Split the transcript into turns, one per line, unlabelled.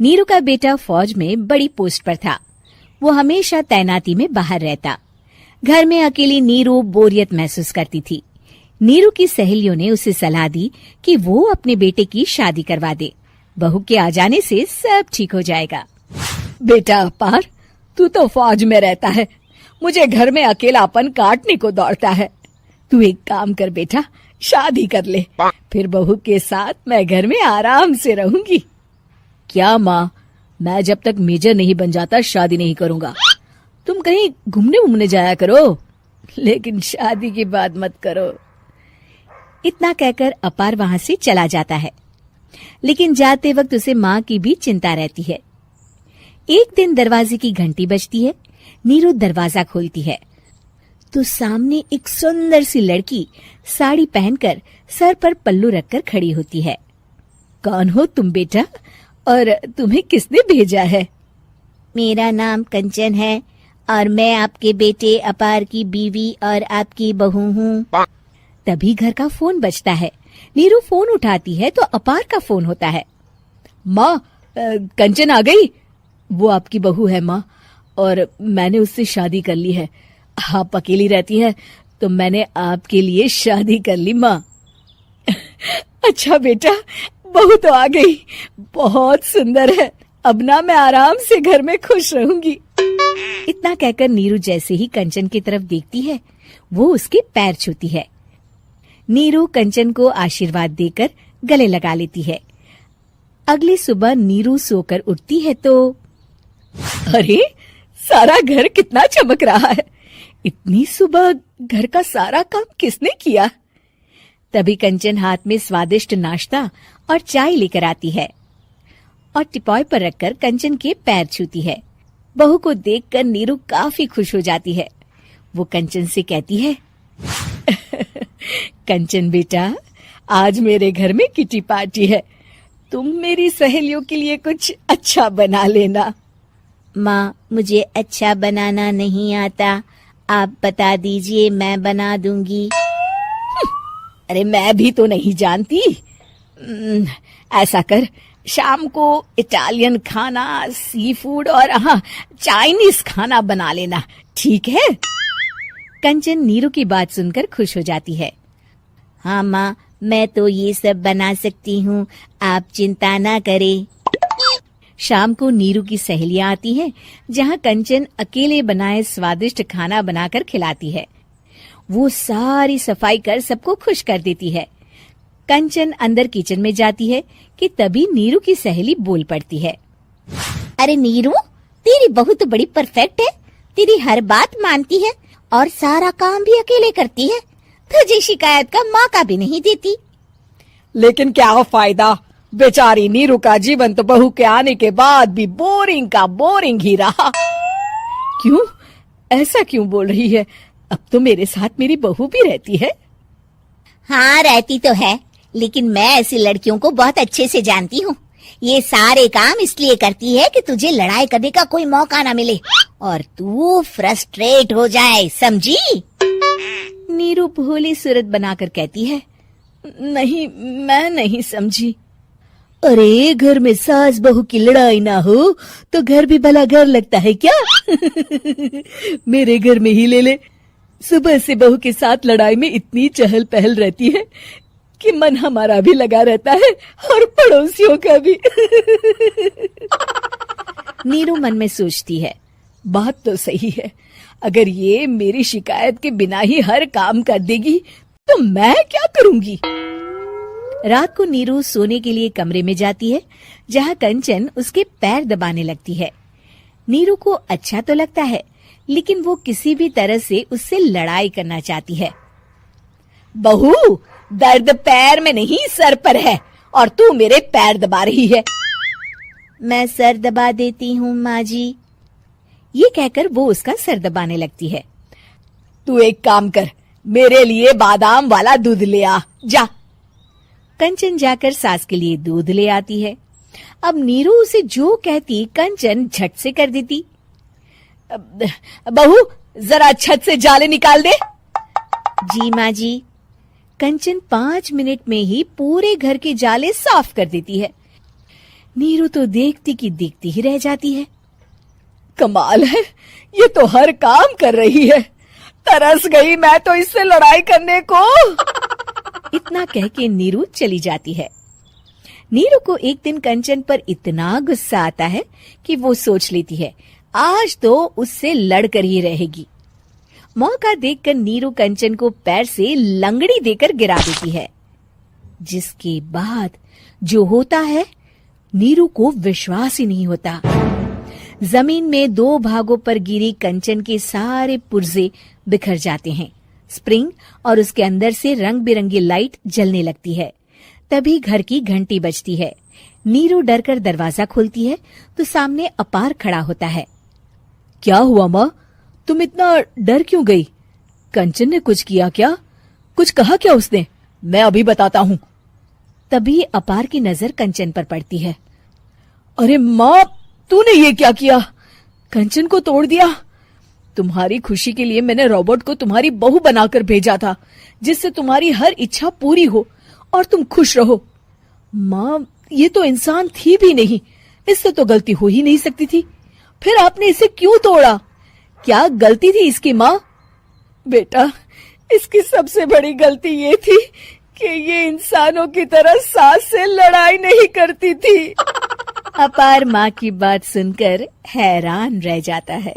नीरू का बेटा फौज में बड़ी पोस्ट पर था। वो हमेशा तैनाती में बाहर रहता। घर में अकेली नीरू बोरियत महसूस करती थी। नीरू की सहेलियों ने उसे सलाह दी कि वो अपने बेटे की शादी करवा दे। बहू के आ जाने से सब ठीक हो जाएगा।
बेटा अपार, तू तो फौज में रहता है, मुझे घर में अकेलापन काटने को दौड़ता है। तू एक काम कर बेटा, शादी कर ले, फिर बहू के साथ मैं घर में आराम से रहूंगी।
क्या माँ, मैं जब तक मेजर नहीं बन जाता शादी नहीं करूंगा। तुम कहीं घूमने जाया करो, लेकिन शादी की बात मत करो। इतना कहकर अपार वहां से चला जाता है, लेकिन जाते वक्त उसे माँ की भी चिंता रहती है। एक दिन दरवाजे की घंटी बजती है। नीरू दरवाजा खोलती है तो सामने एक सुंदर सी लड़की साड़ी पहनकर सर पर पल्लू रखकर खड़ी होती है।
कौन हो तुम बेटा, और तुम्हें किसने भेजा है?
मेरा नाम कंचन है और मैं आपके बेटे अपार की बीवी और आपकी बहू हूँ।
तभी घर का फोन बजता है। नीरू फोन उठाती है तो अपार का फोन होता है।
माँ, कंचन आ गई। वो आपकी बहू है माँ, और मैंने उससे शादी कर ली है। आप अकेली रहती हैं तो मैंने आपके लिए शादी कर ली माँ। अच्छा बेटा, बहू तो आ गई, बहुत सुंदर है। अब ना मैं आराम से घर में खुश रहूंगी।
इतना कहकर नीरू जैसे ही कंचन की तरफ देखती है, वो उसके पैर छूती है। नीरू कंचन को आशीर्वाद देकर गले लगा लेती है। अगली सुबह नीरू सोकर उठती है तो
अरे, सारा घर कितना चमक रहा है। इतनी सुबह घर का सारा काम किसने किया?
तभी कंचन हाथ में स्वादिष्ट नाश्ता और चाय लेकर आती है और टिपॉय पर रखकर कंचन के पैर छूती है। बहू को देखकर नीरू काफी खुश हो जाती है। वो कंचन से कहती है,
कंचन बेटा, आज मेरे घर में किटी पार्टी है, तुम मेरी सहेलियों के लिए कुछ अच्छा बना लेना।
माँ, मुझे अच्छा बनाना नहीं आता, आप बता दीजिए, मैं बना दूंगी।
अरे मैं भी तो नहीं जानती। ऐसा कर, शाम को इटालियन खाना, सी फूड और हाँ, चाइनीज खाना बना लेना, ठीक है?
कंचन नीरू की बात सुनकर खुश हो जाती है।
हाँ माँ, मैं तो ये सब बना सकती हूँ, आप चिंता ना करें।
शाम को नीरू की सहेलियां आती हैं, जहाँ कंचन अकेले बनाए स्वादिष्ट खाना बनाकर खिलाती है। वो सारी सफाई कर सबको खुश कर देती है। कंचन अंदर किचन में जाती है कि तभी नीरू की सहेली बोल पड़ती है।
अरे नीरू, तेरी बहू तो बड़ी परफेक्ट है, तेरी हर बात मानती है और सारा काम भी अकेले करती है, तुझे शिकायत का मौका भी नहीं देती।
लेकिन क्या फायदा, बेचारी नीरू का जीवन तो बहू के आने के बाद भी बोरिंग का बोरिंग ही रहा। क्यों, ऐसा क्यों बोल रही है? अब तो मेरे साथ मेरी बहू भी रहती है।
हाँ, रहती तो है, लेकिन मैं ऐसी लड़कियों को बहुत अच्छे से जानती हूँ। ये सारे काम इसलिए करती है कि तुझे लड़ाई करने का कोई मौका ना मिले और तू फ्रस्ट्रेट हो जाए, समझी?
नीरू भोली सूरत बनाकर कहती है,
नहीं, मैं नहीं समझी। अरे, घर में सास बहू की लड़ाई ना हो तो घर भी भला घर लगता है क्या? मेरे घर में ही ले ले। सुबह से बहू के साथ लड़ाई में इतनी चहल पहल रहती है कि मन हमारा भी लगा रहता है और पड़ोसियों का भी।
नीरू मन में सोचती है,
बात तो सही है, अगर ये मेरी शिकायत के बिना ही हर काम कर देगी तो मैं क्या करूंगी?
रात को नीरू सोने के लिए कमरे में जाती है, जहाँ कंचन उसके पैर दबाने लगती है। नीरू को अच्छा तो लगता है, लेकिन वो किसी भी तरह से उससे लड़ाई करना चाहती है।
बहू, दर्द पैर में नहीं सर पर है और तू मेरे पैर दबा रही है।
मैं सर दबा देती हूँ माँ जी।
ये कहकर वो उसका सर दबाने लगती है।
तू एक काम कर, मेरे लिए बादाम वाला दूध ले आ, जा।
कंचन जाकर सास के लिए दूध ले आती है। अब नीरू उसे जो कहती कंचन झट से कर देती।
बहू, जरा छत से जाले निकाल दे।
जी माँ जी।
कंचन 5 मिनट में ही पूरे घर के जाले साफ कर देती है।
नीरू तो देखती की देखती ही रह जाती है।
कमाल है, ये तो हर काम कर रही है। तरस गई मैं तो इससे लड़ाई करने को।
इतना कह के नीरू चली जाती है। नीरू को एक दिन कंचन पर इतना गुस्सा आता है कि वो सोच लेती है आज तो उससे लड़कर ही रहेगी। मौका देखकर नीरू कंचन को पैर से लंगड़ी देकर गिरा देती है, जिसके बाद जो होता है नीरू को विश्वास ही नहीं होता। जमीन में 2 भागों पर गिरी कंचन के सारे पुर्जे बिखर जाते हैं। स्प्रिंग और उसके अंदर से रंग बिरंगी लाइट जलने लगती है। तभी घर की घंटी बजती है। नीरू डरकर दरवाजा खोलती है तो सामने अपार खड़ा होता है।
क्या हुआ माँ, तुम इतना डर क्यों गई? कंचन ने कुछ किया क्या? कुछ कहा क्या उसने? मैं अभी बताता हूँ।
तभी अपार की नजर कंचन पर पड़ती है।
अरे माँ, तूने ये क्या किया? कंचन को तोड़ दिया। तुम्हारी खुशी के लिए मैंने रॉबर्ट को तुम्हारी बहू बनाकर भेजा था, जिससे तुम्हारी हर इच्छा पूरी हो और तुम खुश रहो। माँ, ये तो इंसान थी भी नहीं, इससे तो गलती हो ही नहीं सकती थी। फिर आपने इसे क्यों तोड़ा? क्या गलती थी इसकी माँ? बेटा, इसकी सबसे बड़ी गलती ये थी कि ये इंसानों की तरह सास से लड़ाई नहीं करती थी।
अपार माँ की बात सुनकर हैरान रह जाता है।